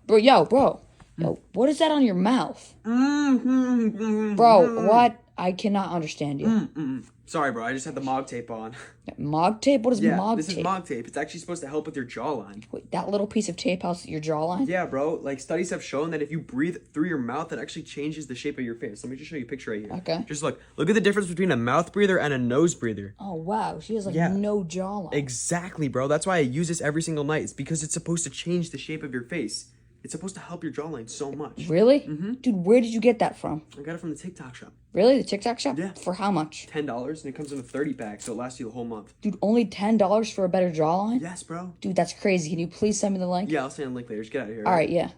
Bro, yo, what is that on your mouth? Bro, what? I cannot understand you. Sorry, bro. I just had the Mog tape on. Mog tape? What is Yeah, Mog this tape? is Mog tape. It's actually supposed to help with your jawline. Wait, that little piece of tape helps your jawline? Yeah, bro. Like, studies have shown that if you breathe through your mouth, that actually changes the shape of your face. Let me just show you a picture right here. Okay. Just look. Look at the difference between a mouth breather and a nose breather. Oh, wow. She has, like, Yeah. no jawline. Exactly, bro. That's why I use this every single night. It's because it's supposed to change the shape of your face. It's supposed to help your jawline so much. Really? Dude, where did you get that from? I got it from the TikTok shop. Really? The TikTok shop? Yeah. For how much? $10, and it comes in a 30 pack, so it lasts you the whole month. Dude, only $10 for a better jawline? Yes, bro. Dude, that's crazy. Can you please send me the link? Yeah, I'll send a link later. Just get out of here. All right, yeah.